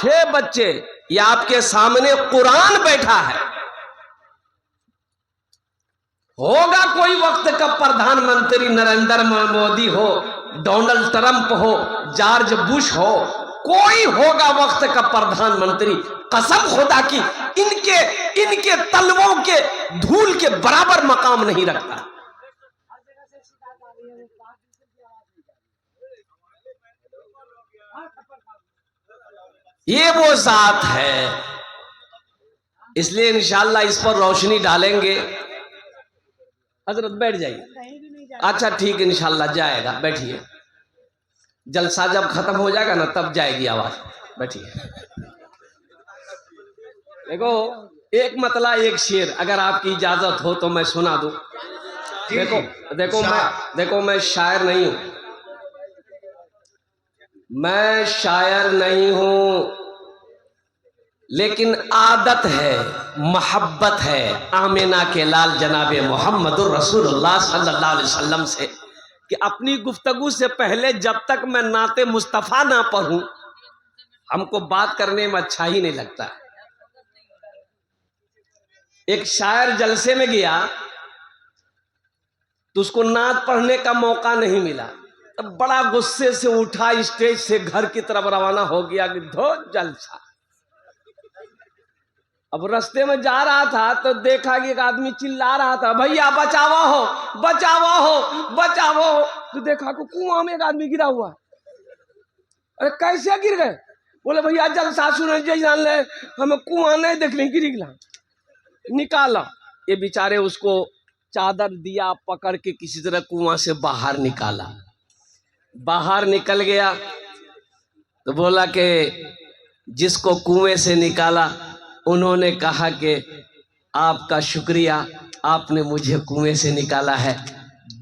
6 बच्चे, ये आपके सामने कुरान बैठा है। होगा कोई वक्त का प्रधानमंत्री नरेंद्र मोदी हो, डोनाल्ड ट्रंप हो, जॉर्ज बुश हो, कोई होगा वक्त का प्रधानमंत्री, कसम खुदा की इनके तलवों के धूल के बराबर मकाम नहीं रखता। ये वो जात है, इसलिए इंशाअल्लाह इस पर रोशनी डालेंगे। हजरत बैठ जाइए। अच्छा ठीक है, इंशाअल्लाह जाएगा, बैठिए। जलसा जब खत्म हो जाएगा ना तब जाएगी आवाज, बैठिए। देखो, एक मतला एक शेर, अगर आपकी इजाजत हो तो मैं सुना दूं। देखो मैं शायर नहीं हूं, मैं शायर नहीं हूं, लेकिन आदत है, मोहब्बत है आमिना के लाल जनाबे मोहम्मदुर रसूलुल्लाह सल्लल्लाहु अलैहि वसल्लम से, कि अपनी गुफ्तगू से पहले जब तक मैं नाते मुस्तफ़ा ना पढ़ूं, हमको बात करने में अच्छा ही नहीं लगता। एक शायर जलसे में गया तो उसको नात पढ़ने का मौका नहीं मिला, तब बड़ा गुस्से से उठा, स्टेज से घर की तरफ रवाना हो गया कि धो जलसा। अब रास्ते में जा रहा था तो देखा कि एक आदमी चिल्ला रहा था, भैया बचावा हो, बचावा हो, बचावा हो। तो देखा कि कुआं में एक आदमी गिरा हुआ। अरे कैसे गिर गए? बोले भैया जलसा सुने जान ले, हमें कुआं नहीं देख ले, गिर गया। निकाला, ये बेचारे उसको चादर दिया, पकड़ के किसी तरह कुआं से बाहर निकाला। बाहर निकल गया तो बोला कि जिसको कुएं से निकाला उन्होंने कहा कि आपका शुक्रिया, आपने मुझे कुएं से निकाला है,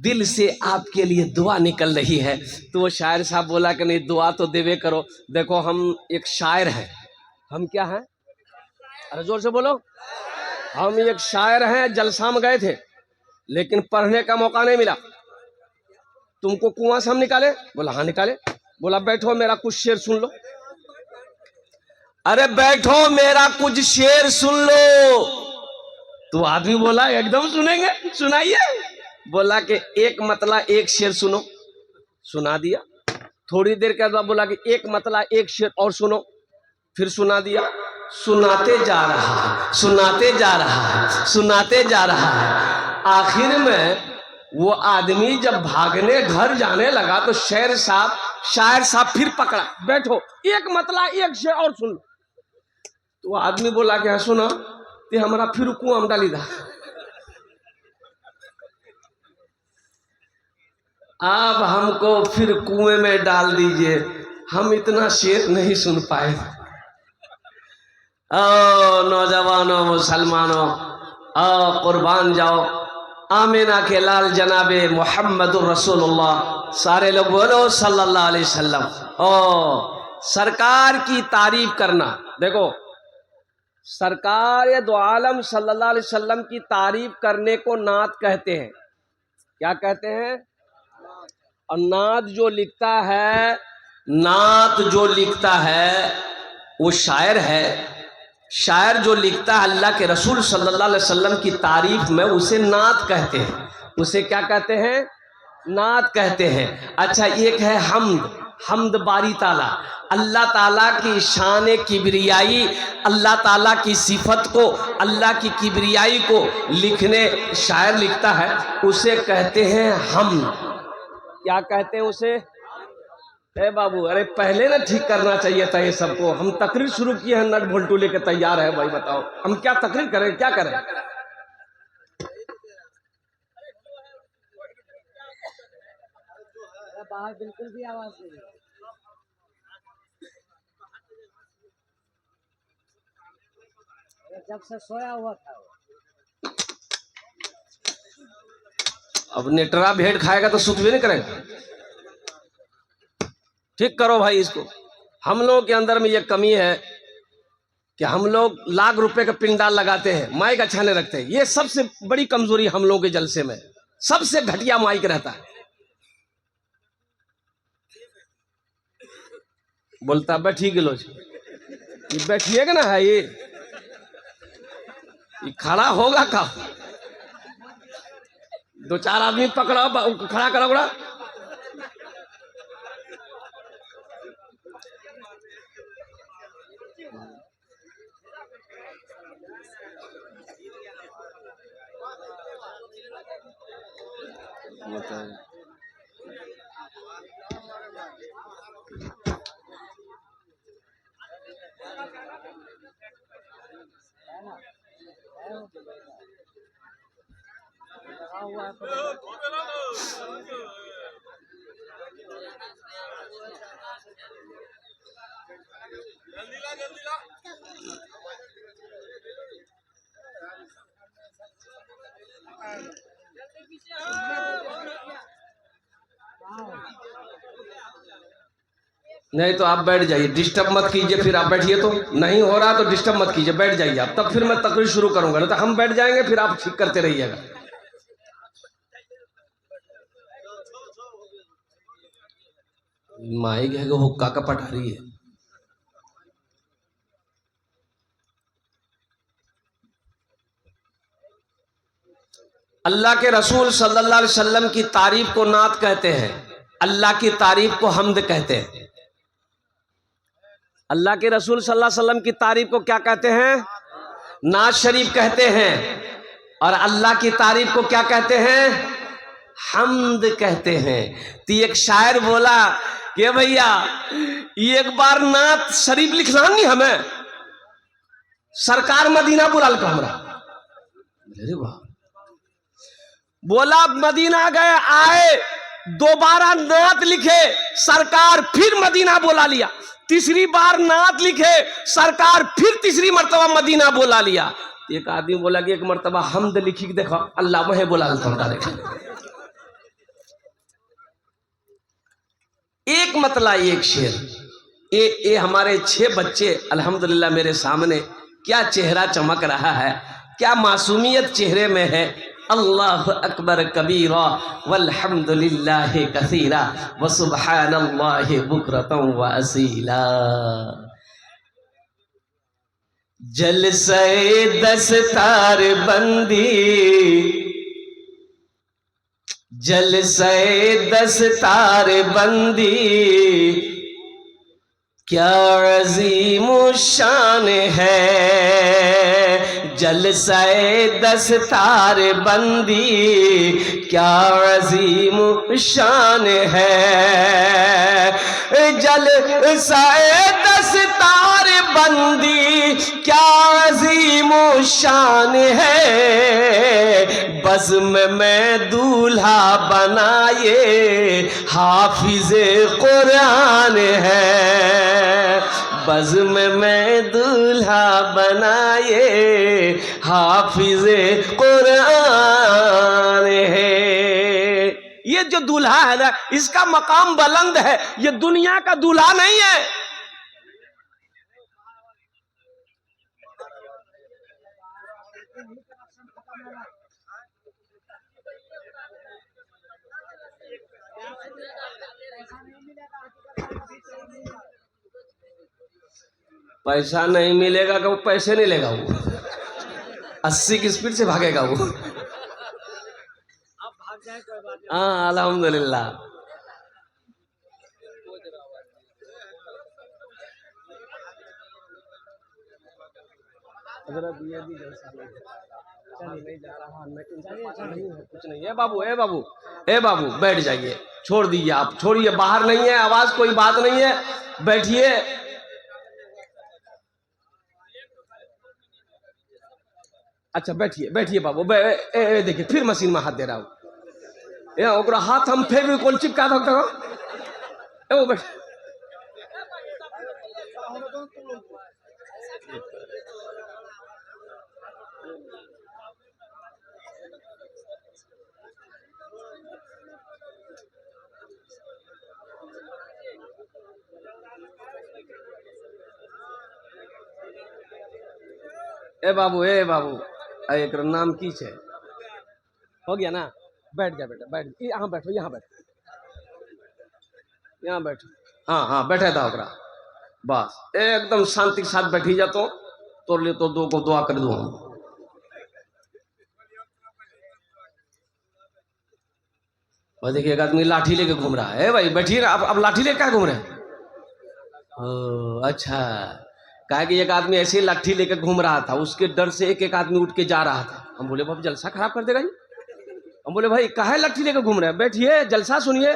दिल से आपके लिए दुआ निकल रही है। तो वो शायर साहब बोला कि नहीं, दुआ तो देवे करो। देखो हम एक शायर हैं। हम क्या हैं? अरे जोर से बोलो। हम एक शायर हैं, जलसा में गए थे लेकिन पढ़ने का मौका नहीं मिला। तुमको कुआं से हम निकाले? बोला हाँ निकाले। बोला बैठो मेरा कुछ शेर सुन लो। अरे बैठो मेरा कुछ शेर सुन लो। तो आदमी बोला एकदम सुनेंगे, सुनाइए। बोला कि एक मतला एक शेर सुनो। सुना दिया। थोड़ी देर के बाद बोला कि एक मतला एक शेर और सुनो। फिर सुना दिया। सुनाते जा रहा है, सुनाते जा रहा है, सुनाते जा रहा है। आखिर में वो आदमी जब भागने घर जाने लगा तो शायर साहब फिर पकड़ा, बैठो एक मतला एक शेर और सुन लो। तो आदमी बोला कि हाँ सुना, तो हमारा फिर कुआं में डाली था। अब हमको फिर कुएं में डाल दीजिए, हम इतना शेर नहीं सुन पाए। ओ नौजवानों, मुसलमानों, आओ कुर्बान जाओ आमिना के लाल जनाबे मोहम्मदुर रसूलुल्लाह। सारे लोग बोलो सल्लल्लाहु अलैहि वसल्लम। ओ सरकार की तारीफ करना, देखो सरकार दो आलम सल्लल्लाहु अलैहि वसल्लम की तारीफ करने को नात कहते हैं। क्या कहते हैं? और नात जो लिखता है वो शायर है। शायर जो लिखता है अल्लाह के रसूल सल्लल्लाहु अलैहि वसल्लम की तारीफ में, उसे नात कहते हैं। उसे क्या कहते हैं? नात कहते हैं। अच्छा, एक है हमद बारी ताला, अल्लाह ताला की शान किबरियाई, अल्लाह ताला की सिफत को, अल्लाह की किबरियाई को लिखने शायर लिखता है, उसे कहते हैं हमद। क्या कहते हैं उसे? ए बाबू, अरे पहले ना ठीक करना चाहिए था ये सबको। हम तकरीर शुरू किए हैं, नट भोल्टू लेके तैयार है भाई, बताओ हम क्या तकरीर करें, क्या करें? बाहर बिल्कुल भी आवाज नहीं। जब से सोया हुआ था। अब नेटरा भेड़ खाएगा तो सुख भी नहीं करेगा। ठीक करो भाई इसको। हम लोगों के अंदर में ये कमी है कि हम लोग लाख रुपए का पिंडाल लगाते हैं, माइक अच्छा नहीं रखते। ये सबसे बड़ी कमजोरी हम लोगों के जलसे में, सबसे घटिया माइक रहता है। बोलता बैठी गिलो ये बैठिएगा ना है ये खड़ा होगा का? दो चार आदमी पकड़ा खड़ा करा बड़ा। नहीं तो आप बैठ जाइए, डिस्टर्ब मत कीजिए। फिर आप बैठिए, तो नहीं हो रहा तो डिस्टर्ब मत कीजिए, बैठ जाइए आप। तब फिर मैं तकरीर शुरू करूंगा, नहीं तो हम बैठ जाएंगे, फिर आप ठीक करते रहिएगा। माइक है हुक्का का पटारी है। अल्लाह के रसूल सल्लल्लाहु अलैहि वसल्लम की तारीफ को नात कहते हैं, अल्लाह की तारीफ को हम्द कहते हैं। अल्लाह के रसूल सल्लल्लाहु अलैहि वसल्लम की तारीफ को क्या कहते हैं? नात शरीफ कहते हैं। और अल्लाह की तारीफ को क्या कहते हैं? हम्द कहते हैं। तो एक शायर बोला कि भैया एक बार नात शरीफ लिखना नहीं हमें, सरकार मदीना बुलाल का हमरा। अरे वाह, बोला मदीना गए, आए, दोबारा नात लिखे, सरकार फिर मदीना बुला लिया। तीसरी बार नात लिखे, सरकार फिर तीसरी मर्तबा मदीना बुला लिया। एक आदमी बोला कि एक मर्तबा हम्द लिखी, देखो अल्लाह वह बुला देखा। एक मतला एक शेर, ये हमारे 6 बच्चे अल्हम्दुलिल्लाह मेरे सामने, क्या चेहरा चमक रहा है, क्या मासूमियत चेहरे में है। अल्लाह अकबर कबीरा वल्हम्दुलिल्लाहि कसीरा व सुब्हानल्लाहि बुकरतन व असीला। जलसे दस्तार बंदी, जलसे दस्तार बंदी, क्या अजीम शान है। जलसे दस्तार बंदी, क्या अजीम शान है। जलसे दस्तार बंदी, क्या अजीम शान है। बज़्म में दूल्हा बनाए हाफिज़े कुरान है। बज़्म में दूल्हा बनाए हाफिज़े कुरान है। ये जो दूल्हा है ना, इसका मकाम बुलंद है, ये दुनिया का दूल्हा नहीं है। पैसा नहीं मिलेगा कि वो पैसे नहीं लेगा, वो 80 की स्पीड से भागेगा वो। हाँ अल्हम्दुलिल्लाह। नहीं जा रहा, नहीं है, कुछ नहीं है बाबू। ए बाबू, ए बाबू बैठ जाइए, छोड़ दीजिए, आप छोड़िए, बाहर नहीं है आवाज, कोई बात नहीं है, बैठिए। अच्छा बैठिए, बैठिए बाबू। देखिए फिर मशीन में हाथ दे रहा हूँ, ओकरा हाथ हम फेविकोल चिपका सकते हो। बैठ, ए बाबू, ए बाबू, एक नाम की छे? हो गया ना, बैठ जा बेटा, बैठ, यहाँ बैठो, यहाँ बैठो, यहाँ बैठो। हाँ हाँ बैठे था ओकरा। बस एकदम शांति के साथ बैठी जाता हूँ, तोड़ ले तो दो को दुआ कर दूँ। और देखिए एक आदमी लाठी लेके घूम रहा है। भाई बैठिए ना, अब लाठी लेके क्या घूम रहे हैं? अच्छा, कहा कि एक आदमी ऐसे ही लाठी लेके घूम रहा था, उसके डर से एक एक आदमी उठ के जा रहा था। हम बोले बाबू जलसा खराब कर देगा जी। हम बोले भाई काहे लाठी लेके घूम रहे हैं, बैठिए जलसा सुनिए।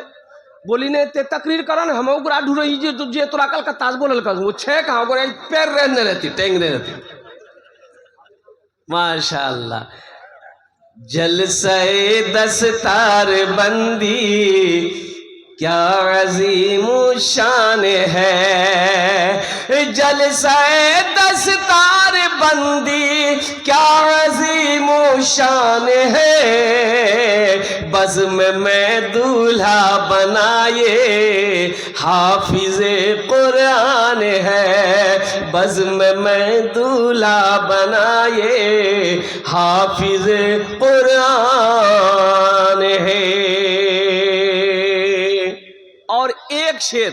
बोली ने ते तकरीर करा ना, हम उगरा ढूंढ रही जे तोरा कल का ताज बोलल कर वो छे कहां को पैर रहने रहती टेंग नहीं रहती। माशाअल्लाह। जलसे दस्तार बंदी क्या अजीम शान है, जलसे दस्तार बंदी क्या अजीम शान है, बज़्म में दूल्हा बनाए हाफिज़े कुरान है, बज़्म में दूल्हा बनाए हाफिज़े कुरान है। और एक शेर,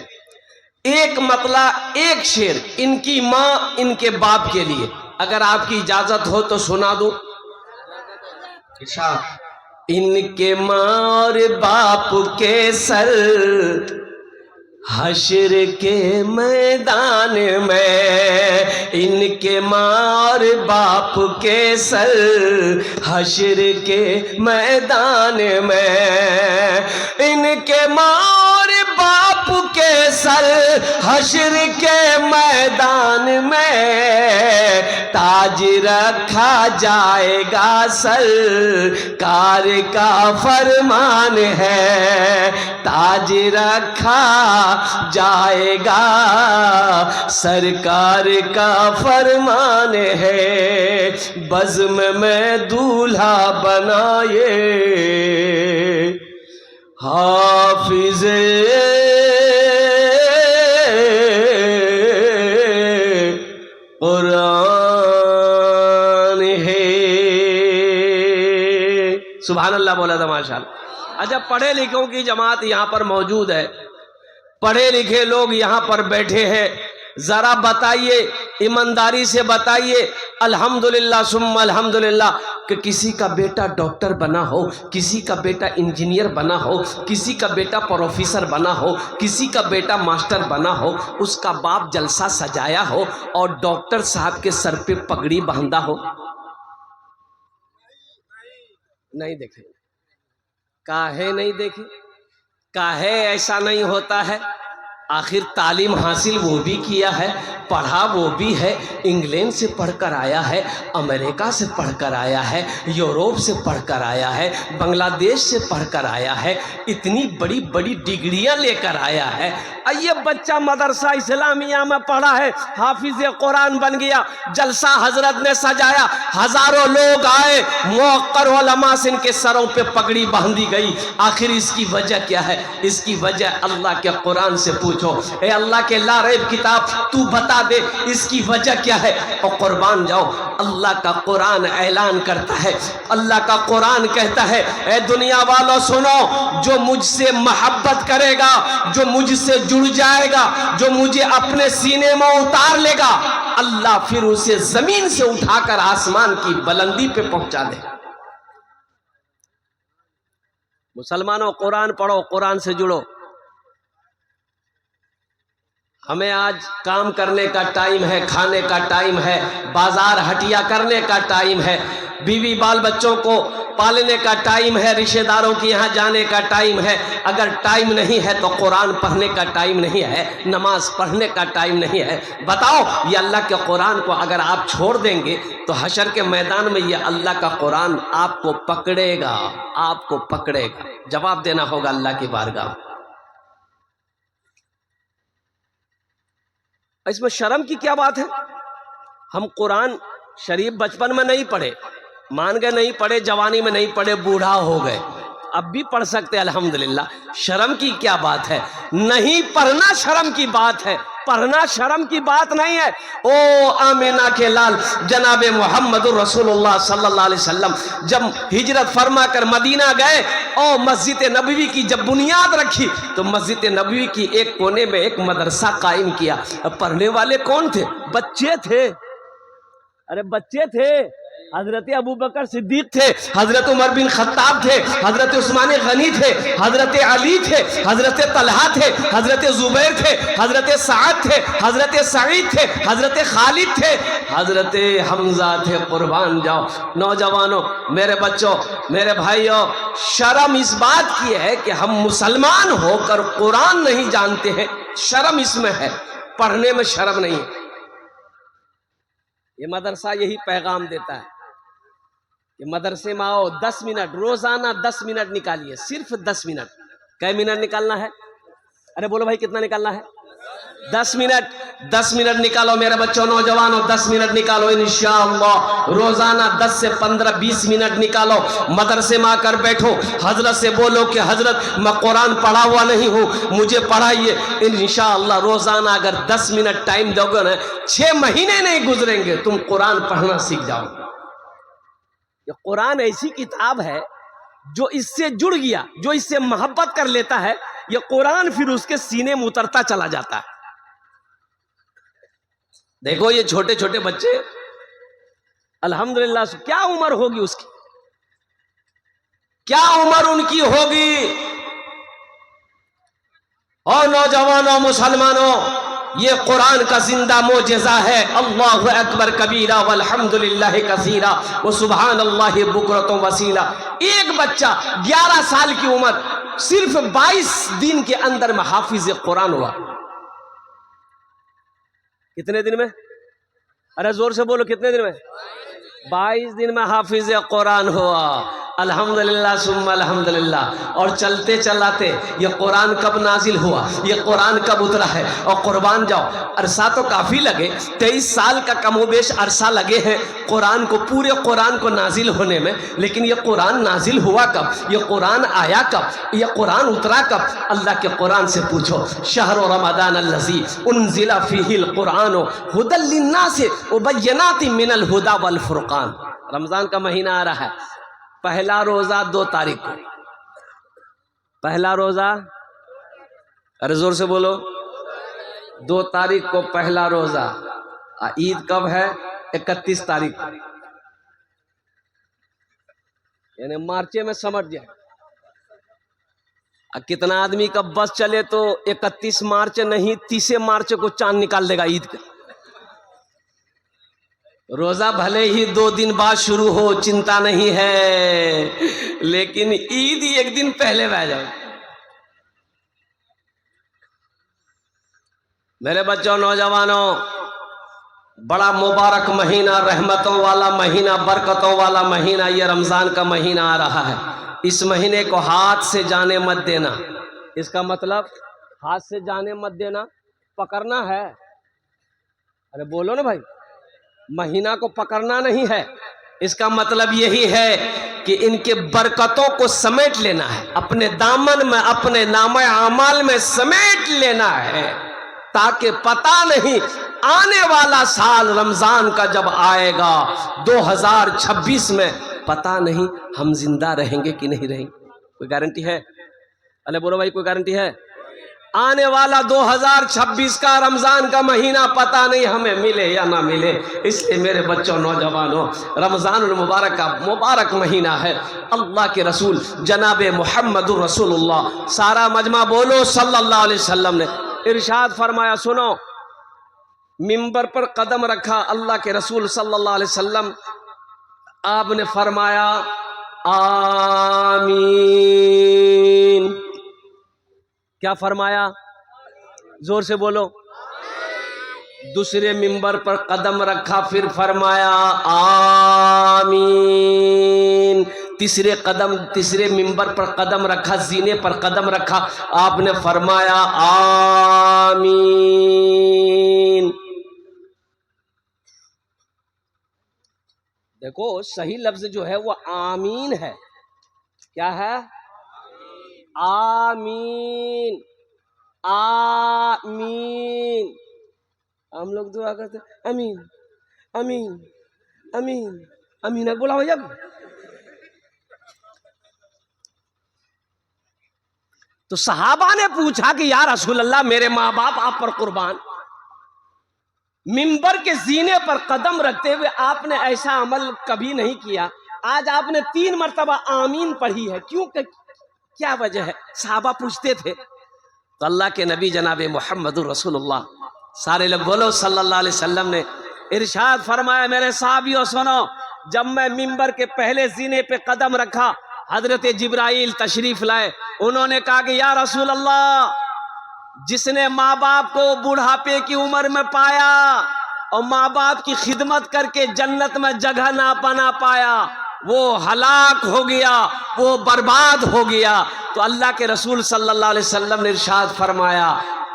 एक मतला, एक शेर इनकी माँ इनके बाप के लिए, अगर आपकी इजाजत हो तो सुना दूं। इनके माँ और बाप के सर हश्र के मैदान में, इनके माँ और बाप के सर हश्र के मैदान में, इनके माँ और बाप के सर हश्र के मैदान में ताज रखा जाएगा, सरकार का फरमान है, ताज रखा जाएगा सरकार का फरमान है, बज़्म में दूल्हा बनाए हाफिज़े कुरान है। सुभान अल्लाह बोला था माशाअल्लाह। अच्छा, पढ़े लिखों की जमात यहाँ पर मौजूद है, पढ़े लिखे लोग यहाँ पर बैठे हैं, जरा बताइए, ईमानदारी से बताइए अल्हम्दुलिल्लाह सुम्मा अल्हम्दुलिल्लाह कि किसी का बेटा डॉक्टर बना हो, किसी का बेटा इंजीनियर बना हो, किसी का बेटा प्रोफेसर बना हो, किसी का बेटा मास्टर बना हो, उसका बाप जलसा सजाया हो और डॉक्टर साहब के सर पे पगड़ी बांधा हो? नहीं देखे। काहे नहीं देखे? काहे ऐसा नहीं होता है? आखिर तालीम हासिल वो भी किया है, पढ़ा वो भी है, इंग्लैंड से पढ़कर आया है, अमेरिका से पढ़कर आया है, यूरोप से पढ़कर आया है, बांग्लादेश से पढ़कर आया है, इतनी बड़ी बड़ी डिग्रियां लेकर आया है। ये बच्चा मदरसा इस्लामिया में पढ़ा है, हाफिज कुरान बन गया, जलसा हजरत ने सजाया, हजारों लोग आए, मुअक्कर उलमा से इनके सरों पे पगड़ी बांधी गई। आखिर इसकी वजह क्या है? इसकी वजह अल्लाह के कुरान से पूछो। ए अल्लाह के लारैब किताब, तू बता दे इसकी वजह क्या है? और कुर्बान जाओ, अल्लाह का कुरान ऐलान करता है, अल्लाह का कुरान कहता है, ए दुनिया वालों सुनो, जो मुझसे मोहब्बत करेगा, जो मुझसे जुड़ जाएगा, जो मुझे अपने सीने में उतार लेगा, अल्लाह फिर उसे जमीन से उठाकर आसमान की बुलंदी पे पहुंचा दे। मुसलमानों, कुरान पढ़ो, कुरान से जुड़ो। हमें आज काम करने का टाइम है, खाने का टाइम है, बाजार हटिया करने का टाइम है, बीवी बाल बच्चों को पालने का टाइम है, रिश्तेदारों के यहाँ जाने का टाइम है। अगर टाइम नहीं है तो कुरान पढ़ने का टाइम नहीं है, नमाज पढ़ने का टाइम नहीं है। बताओ, ये अल्लाह के कुरान को अगर आप छोड़ देंगे तो हशर के मैदान में ये अल्लाह का कुरान आपको पकड़ेगा, आपको पकड़ेगा। जवाब देना होगा अल्लाह की बारगाह। इसमें शर्म की क्या बात है? हम कुरान शरीफ बचपन में नहीं पढ़े, मान गए नहीं पढ़े, जवानी में नहीं पढ़े, बूढ़ा हो गए, अब भी पढ़ सकते अल्हम्दुलिल्लाह। शर्म की क्या बात है? नहीं पढ़ना शर्म की बात है, पढ़ना शर्म की बात नहीं है। ओ आमिना के लाल जनाब मोहम्मद रसूलुल्लाह सल्लल्लाहु अलैहि वसल्लम जब हिजरत फरमा कर मदीना गए और मस्जिद नबवी की जब बुनियाद रखी तो मस्जिद नबवी की एक कोने में एक मदरसा कायम किया। अब पढ़ने वाले कौन थे? बच्चे थे। अरे बच्चे थे। हजरत अबू बकर सिद्दीक थे, हजरत उमर बिन खत्ताब थे, हजरत उस्मान गनी थे, हजरत अली थे, हजरत तलहा थे, हजरत जुबैर थे, हजरत साद थे, हजरत सईद थे, हजरत खालिद थे, हजरत हमजा थे। कुर्बान जाओ नौजवानों, मेरे बच्चों, मेरे भाइयों, शर्म इस बात की है कि हम मुसलमान होकर कुरान नहीं जानते हैं। शर्म इसमें है, पढ़ने में शर्म नहीं है। ये मदरसा यही पैगाम देता है कि मदरसे में आओ, 10 मिनट रोजाना 10 मिनट निकालिए, सिर्फ 10 मिनट। कै मिनट निकालना है? अरे बोलो भाई कितना निकालना है? 10 मिनट। 10 मिनट निकालो मेरे बच्चों, नौजवानों, 10 मिनट निकालो इंशाअल्लाह। रोजाना 10 से 15-20 मिनट निकालो, मदरसे में आकर बैठो, हजरत से बोलो कि हजरत मैं कुरान पढ़ा हुआ नहीं हूँ, मुझे पढ़ाइए। इंशाअल्लाह रोजाना अगर 10 मिनट टाइम दोगे ना, 6 महीने नहीं गुजरेंगे, तुम कुरान पढ़ना सीख जाओ। ये कुरान ऐसी किताब है जो इससे जुड़ गया, जो इससे मोहब्बत कर लेता है, ये कुरान फिर उसके सीने में उतरता चला जाता है। देखो ये छोटे छोटे बच्चे, अल्हम्दुलिल्लाह, क्या उम्र होगी उसकी, क्या उम्र उनकी होगी। और नौजवानों, मुसलमानों, ये कुरान का जिंदा मोजेज़ा है। अल्लाहु अकबर कबीरा वल्हम्दुलिल्लाह कसीरा व सुभान अल्लाह बुकरतुम वसीला। एक बच्चा 11 साल की उम्र, सिर्फ 22 दिन के अंदर में हाफिज कुरान हुआ। कितने दिन में? अरे जोर से बोलो, कितने दिन में? 22 दिन में हाफिज कुरान हुआ। अल्हम्दुलिल्लाह सुम्मा अल्हम्दुलिल्लाह। और चलते चलाते ये कुरान कब नाजिल हुआ, ये कुरान कब उतरा है। और कुर्बान जाओ, अरसा तो काफ़ी लगे, 23 साल का कमोबेश अरसा लगे हैं कुरान को, पूरे कुरान को नाजिल होने में। लेकिन ये कुरान नाजिल हुआ कब, ये कुरान आया कब, ये कुरान उतरा कब? अल्लाह के कुरान से पूछो। शहर रमज़ान अल्लज़ी उन्ज़िला फ़ीहिल कुरान हुदल लिन्नास व बय्यनातिम मिनल हुदा वल फुरक़ान। रमज़ान का महीना आ रहा है, पहला रोजा 2 तारीख को, पहला रोजा, अरे जोर से बोलो, 2 तारीख को पहला रोजा। ईद कब है? 31 तारीख को, यानी मार्चे में समझ जाए। कितना आदमी का बस चले तो 31 मार्च नहीं, 30 मार्च को चांद निकाल देगा ईद का। रोजा भले ही 2 दिन बाद शुरू हो, चिंता नहीं है, लेकिन ईद ही 1 दिन पहले बह जाए। मेरे बच्चों, नौजवानों, बड़ा मुबारक महीना, रहमतों वाला महीना, बरकतों वाला महीना, ये रमजान का महीना आ रहा है। इस महीने को हाथ से जाने मत देना। इसका मतलब हाथ से जाने मत देना, पकड़ना है। अरे बोलो ना भाई, महीना को पकड़ना नहीं है। इसका मतलब यही है कि इनके बरकतों को समेट लेना है, अपने दामन में, अपने नामे आमाल में समेट लेना है, ताकि पता नहीं आने वाला साल रमजान का जब आएगा 2026 में, पता नहीं हम जिंदा रहेंगे कि नहीं रहेंगे। कोई गारंटी है? अरे बोलो भाई, कोई गारंटी है? आने वाला 2026 का रमजान का महीना पता नहीं हमें मिले या ना मिले। इसलिए मेरे बच्चों, नौजवानों, रमजान मुबारक का मुबारक महीना है। अल्लाह के रसूल जनाब मुहम्मदुर रसूलुल्लाह, सारा मजमा बोलो, सल्लल्लाहु अलैहि वसल्लम ने इरशाद फरमाया। सुनो, मिंबर पर कदम रखा अल्लाह के रसूल सल्लल्लाहु अलैहि वसल्लम, आपने फरमाया आमीन। क्या फरमाया? जोर से बोलो। दूसरे मिंबर पर कदम रखा, फिर फरमाया आमीन। तीसरे मिंबर पर कदम रखा, जीने पर कदम रखा, आपने फरमाया आमीन। देखो, सही लफ्ज जो है वो आमीन है। क्या है? आमीन, आमीन। हम लोग दुआ करते अमीन अमीन अमीन अमीन बोला भैया। तो सहाबा ने पूछा कि या रसूल अल्लाह, मेरे माँ बाप आप पर कुर्बान, मिंबर के सीने पर कदम रखते हुए आपने ऐसा अमल कभी नहीं किया, आज आपने 3 मरतबा आमीन पढ़ी है, क्यों, क्या वजह है? सहाबा पूछते थे। तो अल्लाह के नबी जनाब मोहम्मद रसूलुल्लाह, सारे लोग बोलो सल्लल्लाहु अलैहि वसल्लम, ने इरशाद फरमाया, मेरे साहबियों सुनो, जब मैं मिंबर के पहले सीने पे कदम रखा, हजरत जिब्राइल तशरीफ लाए। उन्होंने कहा कि या रसूल अल्लाह, जिसने माँ बाप को बुढ़ापे की उम्र में पाया और माँ बाप की खिदमत करके जन्नत में जगह ना बना पाया, वो हलाक हो गया, वो बर्बाद हो गया। तो अल्लाह के रसूल सल्लल्लाहु अलैहि वसल्लम ने इरशाद फरमाया,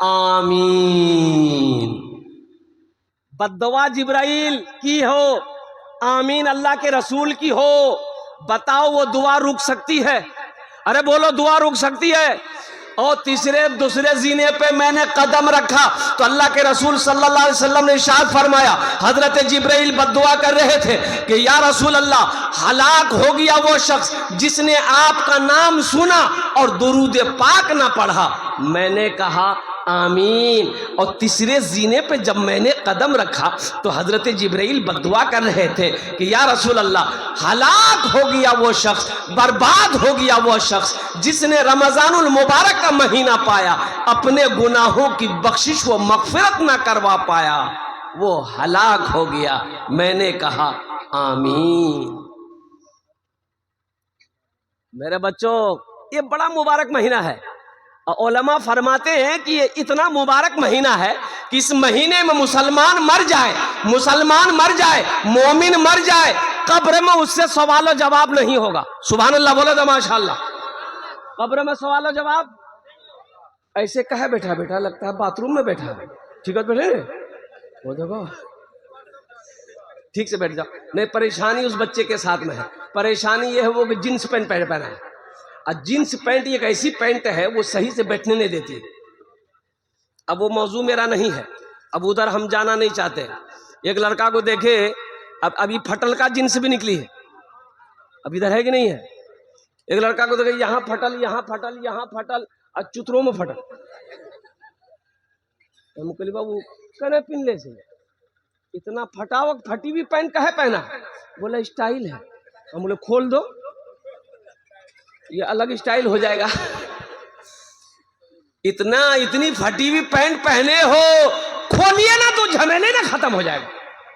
आमीन। बद्दुआ जिब्राइल की हो, आमीन अल्लाह के रसूल की हो। बताओ वो दुआ रुक सकती है? अरे बोलो, दुआ रुक सकती है? और दूसरे जीने पे मैंने कदम रखा तो अल्लाह के रसूल सल्लल्लाहु अलैहि वसल्लम ने इरशाद फरमाया, हजरत जिब्राइल बद्दुआ कर रहे थे कि या रसूल अल्लाह, हलाक हो गया वो शख्स जिसने आपका नाम सुना और दुरूद पाक ना पढ़ा। मैंने कहा आमीन। और तीसरे जीने पे जब मैंने कदम रखा तो हजरत जिब्राइल बद्दुआ कर रहे थे कि या रसूल अल्लाह, हलाक हो गया वो शख्स, बर्बाद हो गया वो शख्स जिसने रमजानुल मुबारक का महीना पाया, अपने गुनाहों की बख्शिश व मगफिरत ना करवा पाया, वो हलाक हो गया। मैंने कहा आमीन। मेरे बच्चों, ये बड़ा मुबारक महीना है। उलमा फरमाते हैं कि ये इतना मुबारक महीना है कि इस महीने में मुसलमान मर जाए, मोमिन मर जाए, कब्र में उससे सवाल जवाब नहीं होगा। सुभान अल्लाह बोलो तो माशाअल्लाह। कब्र में सवाल जवाब ऐसे कहे बैठा लगता है बाथरूम में बैठा है। ठीक है, बैठे वो देखो, ठीक से बैठ जाओ। नहीं, परेशानी उस बच्चे के साथ में है। परेशानी ये है वो कि जींस पैंट पहना है, और जींस पैंट एक ऐसी पैंट है वो सही से बैठने नहीं देती। अब वो मौजू मेरा नहीं है, अब उधर हम जाना नहीं चाहते। एक लड़का को देखे, अब अभी फटल का जींस भी निकली है, अब इधर है कि नहीं है। एक लड़का को देखे, यहाँ फटल, यहाँ फटल, यहाँ फटल, और चुतरों में फटल। मुकली बाबू कने पिनले से इतना फटावक फटी हुई पैंट कहे पहना? बोला स्टाइल है। हम बोले खोल दो, ये अलग स्टाइल हो जाएगा। इतनी फटी हुई पैंट पहने हो, खोलिए ना तो झमेले ना खत्म हो जाएगा।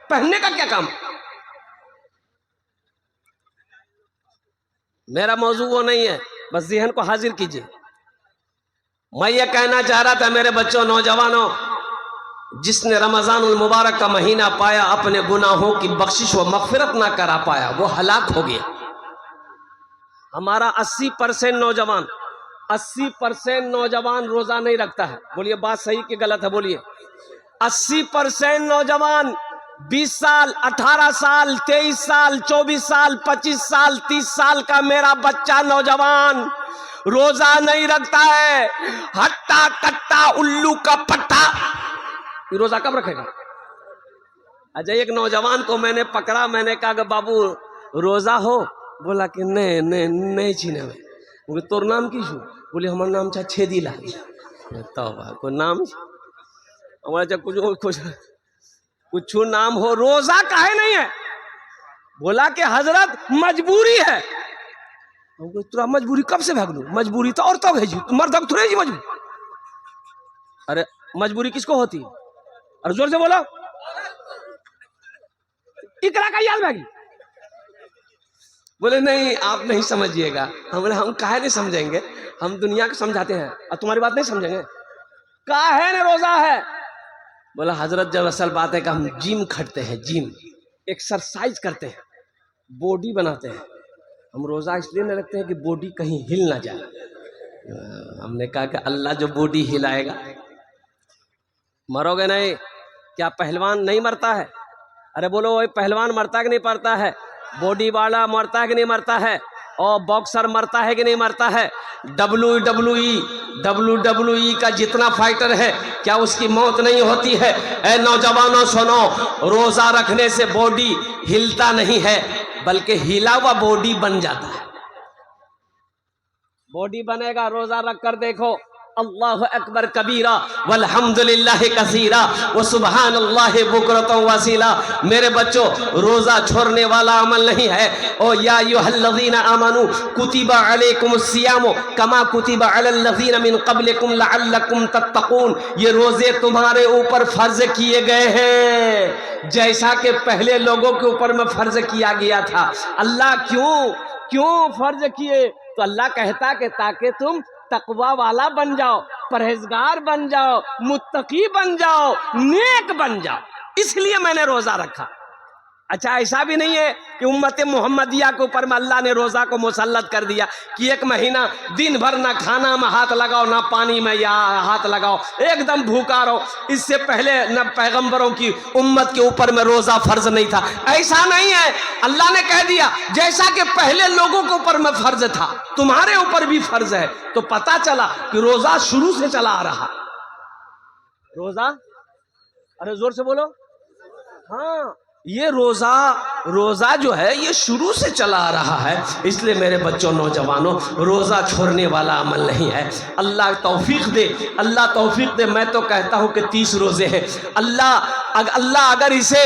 पहनने का क्या काम? मेरा मौजू वो नहीं है, बस ज़हन को हाजिर कीजिए। मैं ये कहना चाह रहा था मेरे बच्चों, नौजवानों, जिसने रमजानुल मुबारक का महीना पाया, अपने गुनाहों की बख्शिश व मगफिरत ना करा पाया, वो हलाक हो गया। हमारा 80% नौजवान रोजा नहीं रखता है। बोलिए बात सही कि गलत है? बोलिए। 80% नौजवान 20 साल, 18 साल, 23 साल, 24 साल, 25 साल, 30 साल का मेरा बच्चा नौजवान रोजा नहीं रखता है। हट्टा कट्टा उल्लू का पट्टा, ये रोजा कब रखेगा? अजय, एक नौजवान को मैंने पकड़ा, मैंने कहा कि बाबू रोजा हो? बोला कि नहीं छीने में। बोले तोर नाम की छू? बोले हमारा नाम था छेदीलाल। तौबा, कोई नाम हमारा कुछ नाम हो, रोजा काहे नहीं है? बोला कि हजरत मजबूरी है। तुरा मजबूरी कब से भाग लू? मजबूरी तो औरतों है जी, मर्द थोड़े जी मजबूरी। अरे मजबूरी किसको होती है? अरे जोर से बोलो। इकरा का याद भागी। बोले नहीं, आप नहीं समझिएगा। हम काहे नहीं समझेंगे, हम दुनिया को समझाते हैं और तुम्हारी बात नहीं समझेंगे। काहे ने रोजा है? बोला हजरत, जब असल बात है कि हम जिम खटते हैं, जिम एक्सरसाइज करते हैं, बॉडी बनाते हैं। हम रोजा इसलिए नहीं रखते हैं कि बॉडी कहीं हिल ना जाए। हमने कहा कि अल्लाह जो बॉडी हिलाएगा। मरोगे नहीं? क्या पहलवान नहीं मरता है? अरे बोलो, वही पहलवान मरता कि नहीं मरता है? बॉडी वाला मरता है कि नहीं मरता है? और बॉक्सर मरता है कि नहीं मरता है? WWE का जितना फाइटर है, क्या उसकी मौत नहीं होती है? ए नौजवानों सुनो, रोजा रखने से बॉडी हिलता नहीं है, बल्कि हिला हुआ बॉडी बन जाता है। बॉडी बनेगा, रोजा रख कर देखो। अल्लाहु अकबर कबीरा वल्हम्दुलिल्लाहि कसीरा व सुबहानल्लाहि बुकरतन वसीला। मेरे बच्चों, रोजा छोड़ने वाला अमल नहीं है। ओ या अय्युहल्लज़ीना आमनू कुतिबा अलैकुमुस सियामु कमा कुतिबा अलल लज़ीना मिन क़ब्लिकुम लअल्लकुम तत्तक़ून। ये रोजे तुम्हारे ऊपर फर्ज किए गए हैं जैसा कि पहले लोगों के ऊपर में फर्ज किया गया था। अल्लाह क्यों फर्ज किए? तो अल्लाह कहता कि ताकि तुम तकवा वाला बन जाओ, परहेजगार बन जाओ, मुत्तकी बन जाओ, नेक बन जाओ, इसलिए मैंने रोजा रखा। अच्छा, ऐसा भी नहीं है कि उम्मत मोहम्मदिया के ऊपर में अल्लाह ने रोजा को मुसल्लत कर दिया कि एक महीना दिन भर ना खाना में हाथ लगाओ, ना पानी में या हाथ लगाओ, एकदम भूखा रहो। इससे पहले न पैगंबरों की उम्मत के ऊपर में रोजा फर्ज नहीं था। ऐसा नहीं है, अल्लाह ने कह दिया जैसा कि पहले लोगों के ऊपर में फर्ज था, तुम्हारे ऊपर भी फर्ज है। तो पता चला कि रोजा शुरू से चला आ रहा। रोजा, अरे जोर से बोलो, हाँ, ये रोजा जो है ये शुरू से चला आ रहा है। इसलिए मेरे बच्चों, नौजवानों, रोजा छोड़ने वाला अमल नहीं है। अल्लाह तौफीक दे, अल्लाह तौफीक दे। मैं तो कहता हूँ कि 30 रोजे हैं। अल्लाह अगर इसे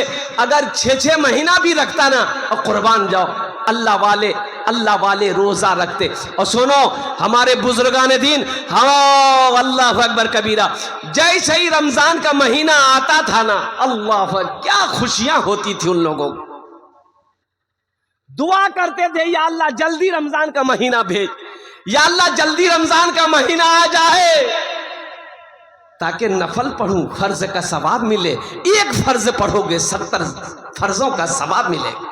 6 महीना भी रखता ना, और कुर्बान जाओ, अल्लाह वाले रोजा रखते। और सुनो, हमारे बुजुर्गान दीन, हाँ, अल्लाह अकबर कबीरा, जैसे ही रमजान का महीना आता था ना, अल्लाह, क्या खुशियां होती थी उन लोगों को। दुआ करते थे, या अल्लाह जल्दी रमजान का महीना भेज, या अल्लाह जल्दी रमजान का महीना आ जाए, ताकि नफल पढ़ूं, फर्ज का सवाब मिले। एक फर्ज पढ़ोगे 70 फर्जों का सवाब मिलेगा।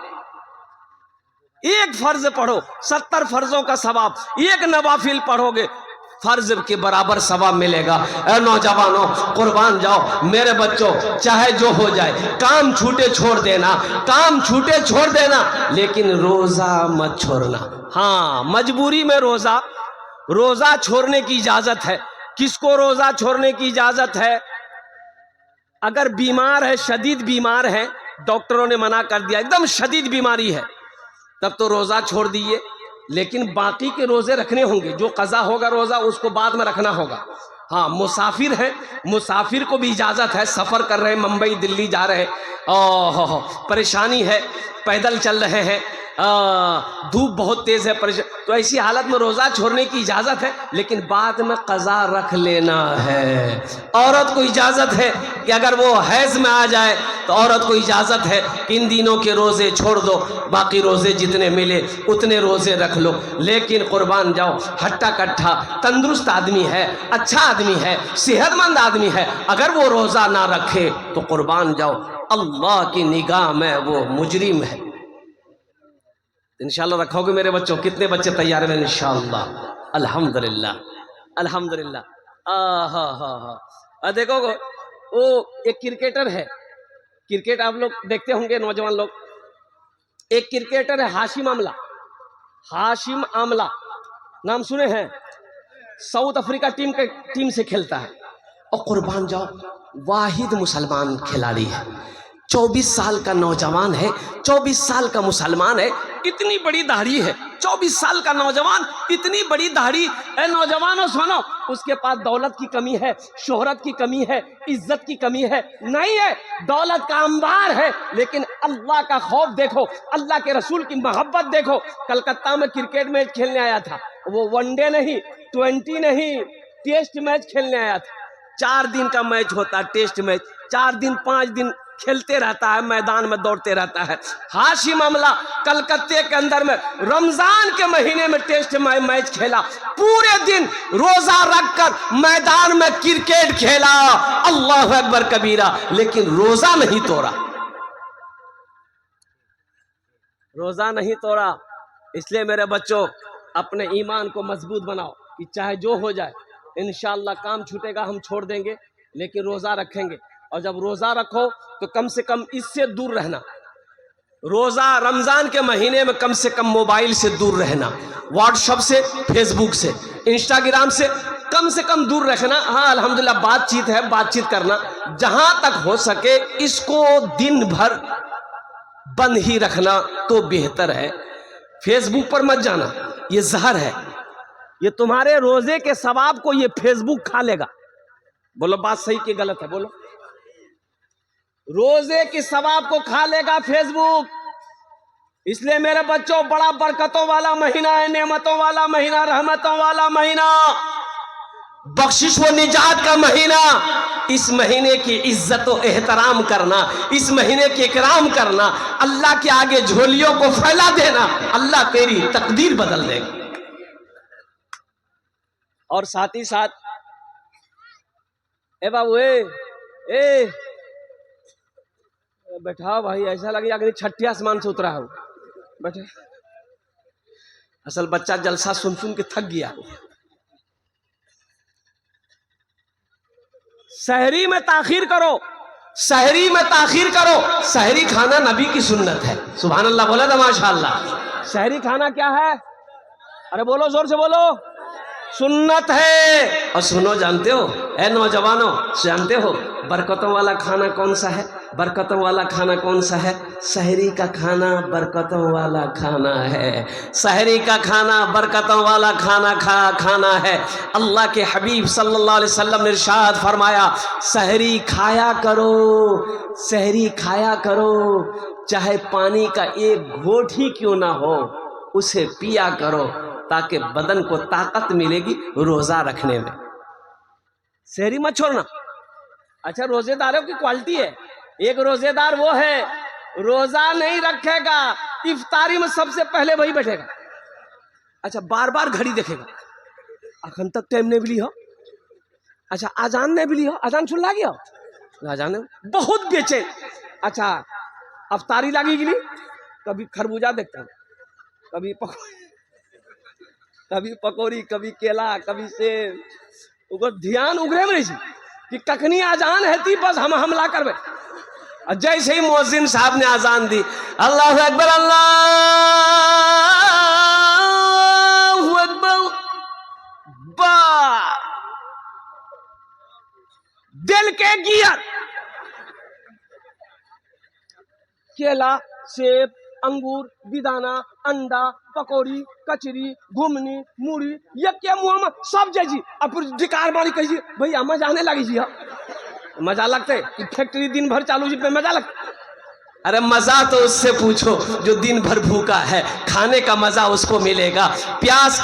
एक फर्ज पढ़ो, 70 फर्जों का सवाब। एक नवाफिल पढ़ोगे, फर्ज के बराबर सवाब मिलेगा। ए नौजवानों, कुर्बान जाओ। मेरे बच्चों, चाहे जो हो जाए, काम छूटे छोड़ देना, लेकिन रोजा मत छोड़ना। हाँ, मजबूरी में रोजा छोड़ने की इजाजत है। किसको रोजा छोड़ने की इजाजत है? अगर बीमार है, शदीद बीमार है, डॉक्टरों ने मना कर दिया, एकदम शदीद बीमारी है, तब तो रोजा छोड़ दिए। लेकिन बाकी के रोजे रखने होंगे। जो कज़ा होगा रोजा, उसको बाद में रखना होगा। हाँ, मुसाफिर है, मुसाफिर को भी इजाजत है। सफर कर रहे हैं, मुंबई दिल्ली जा रहे हैं, ओह परेशानी है, पैदल चल रहे हैं, धूप बहुत तेज है, तो ऐसी हालत में रोजा छोड़ने की इजाजत है, लेकिन बाद में कज़ा रख लेना है। औरत को इजाजत है कि अगर वो हैज में आ जाए तो औरत को इजाजत है कि इन दिनों के रोजे छोड़ दो, बाकी रोजे जितने मिले उतने रोजे रख लो। लेकिन कुर्बान जाओ, हट्टा कट्ठा तंदुरुस्त आदमी है, अच्छा आदमी है, सेहतमंद आदमी है, अगर वो रोजा ना रखे तो कुर्बान जाओ, अल्लाह की निगाह में वो मुजरिम है। इंशाल्लाह रखोगे मेरे बच्चों? कितने बच्चे तैयार हैं? इंशाल्लाह, अल्हम्दुलिल्लाह, अल्हम्दुलिल्लाह। हाँ, देखो, वो एक क्रिकेटर है, क्रिकेट आप लोग देखते होंगे, नौजवान लोग। एक क्रिकेटर है, हाशिम आमला, नाम सुने हैं? साउथ अफ्रीका टीम से खेलता है। और कुर्बान जाओ, वाहिद मुसलमान खिलाड़ी है, 24 साल का नौजवान है, 24 साल का मुसलमान है, इतनी बड़ी दाढ़ी है, 24 साल का नौजवान, इतनी बड़ी दाढ़ी। ए नौजवानों सुनो, उसके पास दौलत की कमी है, शोहरत की कमी है, इज्जत की कमी है नहीं है, दौलत का अंबार है, लेकिन अल्लाह का खौफ देखो, अल्लाह के रसूल की मोहब्बत देखो। कलकत्ता में क्रिकेट मैच खेलने आया था, वो वनडे नहीं, 20 नहीं, टेस्ट मैच खेलने आया था। 4 दिन का मैच होता, टेस्ट मैच, 4 दिन 5 दिन खेलते रहता है, मैदान में दौड़ते रहता है। हाशिम आमला कलकत्ते के अंदर में रमजान के महीने में टेस्ट मैच खेला, पूरे दिन रोजा रखकर मैदान में क्रिकेट खेला, अल्लाह अकबर कबीरा, लेकिन रोजा नहीं तोड़ा। इसलिए मेरे बच्चों, अपने ईमान को मजबूत बनाओ कि चाहे जो हो जाए, इंशाअल्लाह काम छूटेगा हम छोड़ देंगे, लेकिन रोजा रखेंगे। और जब रोजा रखो तो कम से कम इससे दूर रहना, रोजा रमजान के महीने में कम से कम मोबाइल से दूर रहना, व्हाट्सएप से, फेसबुक से, इंस्टाग्राम से कम दूर रखना। हाँ अल्हम्दुलिल्लाह बातचीत है, बातचीत करना, जहां तक हो सके इसको दिन भर बंद ही रखना तो बेहतर है। फेसबुक पर मत जाना, ये जहर है, ये तुम्हारे रोजे के सवाब को ये फेसबुक खा लेगा। बोलो बात सही कि गलत है? बोलो। रोजे की सवाब को खा लेगा फेसबुक। इसलिए मेरे बच्चों, बड़ा बरकतों वाला महीना है, नेमतों वाला महीना, रहमतों वाला महीना, बख्शिश व निजात का महीना। इस महीने की इज्जत व एहतराम करना, इस महीने की इकराम करना, अल्लाह के आगे झोलियों को फैला देना, अल्लाह तेरी तकदीर बदल देगा। और साथ ही साथ ए बाबू ए बैठाओ भाई, ऐसा लगे अगर छठी आसमान से उतरा हो। बैठे। असल बच्चा जलसा सुन सुन के थक गया। सहरी में ताखीर करो, सहरी में ताखीर करो। सहरी खाना नबी की सुन्नत है। सुभान अल्लाह बोला था माशाअल्लाह। सहरी खाना क्या है? अरे बोलो, जोर से बोलो। सुन्नत है। और सुनो, जानते हो ए नौजवानों, जानते हो बरकतों वाला खाना कौन सा है? बरकतों वाला खाना कौन सा है? सहरी का खाना बरकतों वाला खाना है। सहरी का खाना बरकतों वाला खाना है। अल्लाह के हबीब सल्लल्लाहु अलैहि वसल्लम ने इरशाद फरमाया, सहरी खाया करो, सहरी खाया करो, चाहे पानी का एक घोंट ही क्यों ना हो, उसे पिया करो, ताकि बदन को ताकत मिलेगी रोजा रखने में। सहरी मत छोड़ना। अच्छा, रोजेदारों की क्वालिटी है। एक रोजेदार वो है, रोजा नहीं रखेगा, इफ्तारी में सबसे पहले वही बैठेगा। अच्छा, बार बार घड़ी देखेगा, अखन तक टाइम नहीं मिली हो। अच्छा, आजान नहीं मिली हो, आजान सुन ला गया, आजान बहुत बेचैन। अच्छा, अफ्तारी लगेगी नहीं, कभी खरबूजा देखता हूँ, कभी पकौड़ी, कभी केला, कभी सेब। ऊपर ध्यान उगरे में रही कि कखनी आजान है थी, बस हम हमला करवे। जैसे ही मुअज्जिन साहब ने आजान दी, अल्लाहु अकबर, अल्लाहु अकबर, दिल के गियर, केला, सेब, अंगूर, बिदाना, अंडा, पकौड़ी, कचरी, घुमनी, मूढ़ी, ये क्या मुँह सब जैसी। अब फिर धिकार मारी कही भैया मजा आने लगी जी। मजा लगता है कि फैक्ट्री दिन भर चालू जी पे मजा लगता। अरे मजा तो उससे पूछो जो दिन भर भूखा है, खाने का मजा उसको मिलेगा। प्यास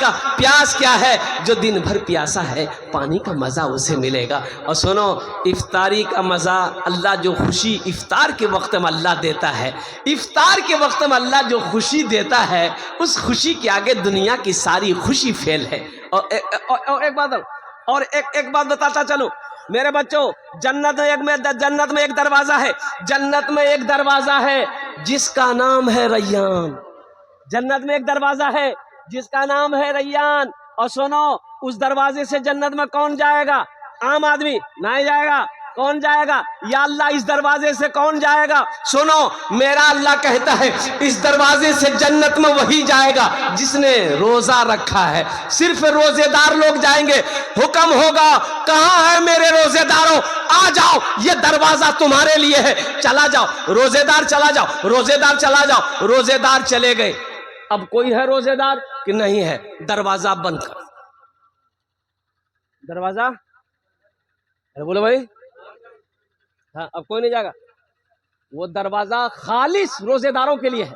क्या है? जो दिन भर प्यासा है, पानी का मजा उसे मिलेगा। और सुनो, इफ्तारी का मजा, अल्लाह जो खुशी इफ्तार के वक्त में अल्लाह देता है, इफ्तार के वक्त में अल्लाह जो खुशी देता है, उस खुशी के आगे दुनिया की सारी खुशी फेल है। और एक बात बताता चलो मेरे बच्चों, जन्नत में एक दरवाजा है, जन्नत में एक दरवाजा है जिसका नाम है रैयान। जन्नत में एक दरवाजा है जिसका नाम है रैयान। और सुनो, उस दरवाजे से जन्नत में कौन जाएगा? आम आदमी नहीं जाएगा। कौन जाएगा? या अल्लाह, इस दरवाजे से कौन जाएगा? सुनो, मेरा अल्लाह कहता है इस दरवाजे से जन्नत में वही जाएगा जिसने रोजा रखा है। सिर्फ रोजेदार लोग जाएंगे। हुक्म होगा, कहां है मेरे रोजेदारों, आ जाओ, ये दरवाजा तुम्हारे लिए है, चला जाओ। रोजेदार चला जाओ, रोजेदार चला जाओ। रोजेदार चले गए। अब कोई है रोजेदार कि नहीं है? दरवाजा बंद कर। दरवाजा, अरे बोलो भाई, हाँ, अब कोई नहीं जाएगा। वो दरवाजा खालिस रोजेदारों के लिए है।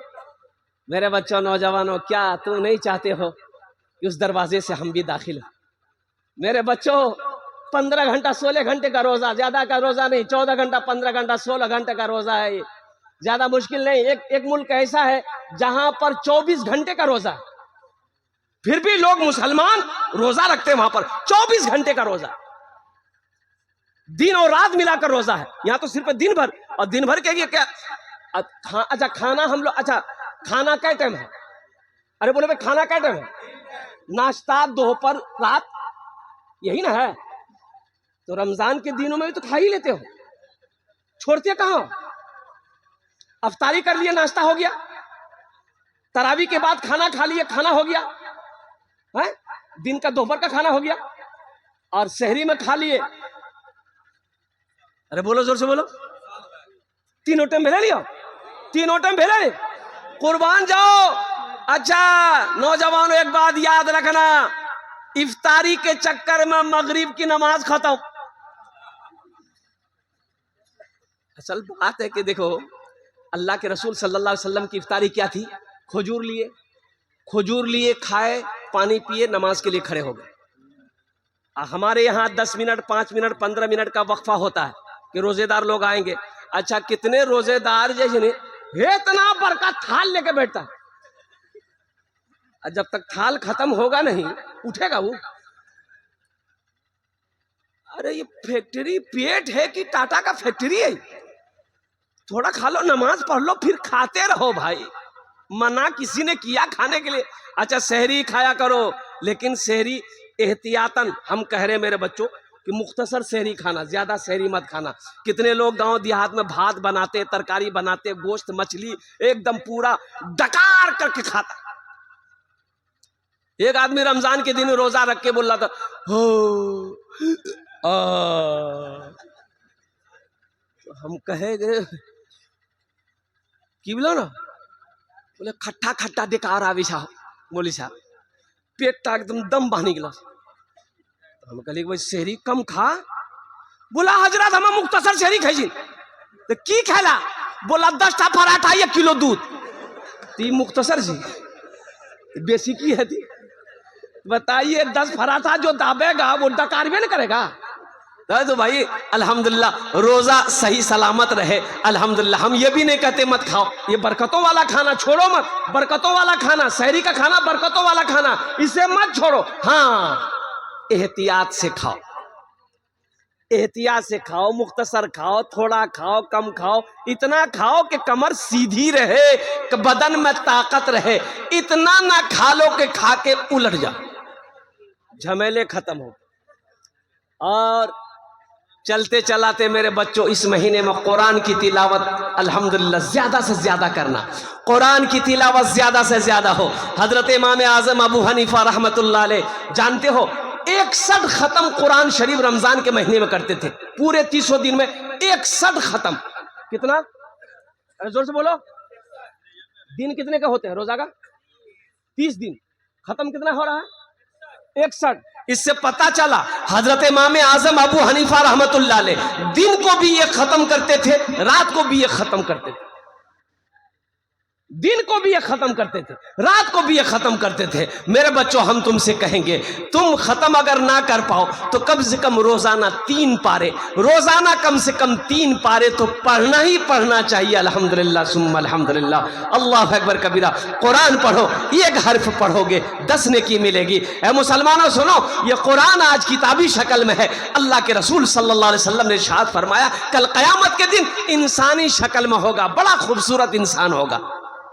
मेरे बच्चों, नौजवानों, क्या तुम नहीं चाहते हो कि उस दरवाजे से हम भी दाखिल हो? मेरे बच्चों, 15 घंटा 16 घंटे का रोजा, ज्यादा का रोजा नहीं, 14 घंटा 15 घंटा 16 घंटे का रोजा है। ये ज्यादा मुश्किल नहीं। एक मुल्क ऐसा है जहां पर 24 घंटे का रोजा है, फिर भी लोग मुसलमान रोजा रखते हैं। वहां पर 24 घंटे का रोजा, दिन और रात मिलाकर रोजा है। यहाँ तो सिर्फ दिन भर, और दिन भर के क्या? अच्छा, खाना हम लोग, अच्छा खाना क्या टाइम है? अरे बोले भाई, खाना क्या टाइम है? नाश्ता, दोपहर, रात, यही ना है। तो रमजान के दिनों में भी तो खा ही लेते हो, छोड़ते कहाँ हो? अफ्तारी कर लिए, नाश्ता हो गया, तरावी के बाद खाना खा लिए, खाना हो गया है, दिन का दोपहर का खाना हो गया, और शहरी में खा लिए। अरे बोलो जोर से बोलो, तीनों टाइम भेले लियो, तीनों टाइम भेले, कुर्बान जाओ। अच्छा नौजवानों, एक बात याद रखना, इफ्तारी के चक्कर में मगरिब की नमाज खत्म। असल बात है कि देखो, अल्लाह के रसूल सल्लल्लाहु अलैहि वसल्लम की इफ्तारी क्या थी? खजूर लिए, खजूर लिए, खाए, पानी पिए, नमाज के लिए खड़े हो गए। हमारे यहाँ 10 मिनट, 5 मिनट, 15 मिनट का वक्फा होता है कि रोजेदार लोग आएंगे। अच्छा कितने रोजेदार जैसे ने इतना बड़का थाल लेके बैठता है, जब तक थाल खत्म होगा नहीं उठेगा वो। अरे ये फैक्ट्री पेट है कि टाटा का फैक्ट्री है? थोड़ा खा लो, नमाज पढ़ लो, फिर खाते रहो भाई। मना किसी ने किया खाने के लिए? अच्छा सहरी खाया करो, लेकिन सहरी एहतियातन, हम कह रहे मेरे बच्चों कि मुख्तसर सहरी खाना, ज्यादा सहरी मत खाना। कितने लोग गांव देहात में भात बनाते, तरकारी बनाते, गोश्त मछली एकदम पूरा डकार करके खाता। एक आदमी रमजान के दिन रोजा रख के बोल रहा था, हो तो हम कहेंगे कि बोलो ना, बोले खट्टा खट्टा बेकार आवी साहब, बोली साहब पेट एकदम दम बहनी गिलास। तो हम कहली भाई शहरी कम खा। बोला हजरत हम मुख्तसर शहरी खाई। तो की खेला? बोला 10 पराठा 1 किलो दूध। ती मुख्तसर जी बेसी की है थी? बताइए 10 पराठा जो दाबेगा वो डकार भी नहीं करेगा। तो भाई अल्हम्दुलिल्लाह रोजा सही सलामत रहे, अल्हम्दुलिल्लाह। हम ये भी नहीं कहते मत खाओ, ये बरकतों वाला खाना छोड़ो मत, बरकतों वाला खाना, सहरी का खाना बरकतों वाला खाना, इसे मत छोड़ो। हाँ एहतियात से खाओ, एहतियात से खाओ, मुख्तसर खाओ, थोड़ा खाओ, कम खाओ, इतना खाओ कि कमर सीधी रहे, कि बदन में ताकत रहे। इतना ना खा लो कि खा के उलट जाओ, झमेले खत्म हो। और चलते चलाते मेरे बच्चों, इस महीने में कुरान की तिलावत अल्हम्दुलिल्लाह ज्यादा से ज्यादा करना, कुरान की तिलावत ज्यादा से ज्यादा हो। हजरत इमाम आजम अबू हनीफा रहमतुल्लाह अलैह जानते हो 61 खत्म कुरान शरीफ रमजान के महीने में करते थे। पूरे 300 दिन में 61 खत्म। कितना? अरे जोर से बोलो, दिन कितने का होते हैं रोजा का? 30 दिन। खत्म कितना हो रहा है? 61। इससे पता चला हजरत इमाम आजम अबू हनीफा रहमतुल्लाह अलैह दिन को भी ये खत्म करते थे, रात को भी ये खत्म करते थे। दिन को भी ये खत्म करते थे, रात को भी ये खत्म करते थे। मेरे बच्चों हम तुमसे कहेंगे, तुम खत्म अगर ना कर पाओ तो कम से कम रोजाना 3 पारे, रोजाना कम से कम 3 पारे तो पढ़ना ही पढ़ना चाहिए। अल्हम्दुलिल्लाह सुम्मा अल्हम्दुलिल्लाह, अल्लाह अकबर कबीरा। कुरान पढ़ो, 1 हर्फ पढ़ोगे 10 नेकी मिलेगी। ऐ मुसलमानों सुनो, ये कुरान आज किताबी शक्ल में है। अल्लाह के रसूल सल्लल्लाहु अलैहि वसल्लम ने इरशाद फरमाया, कल क़यामत के दिन इंसानी शक्ल में होगा, बड़ा खूबसूरत इंसान होगा।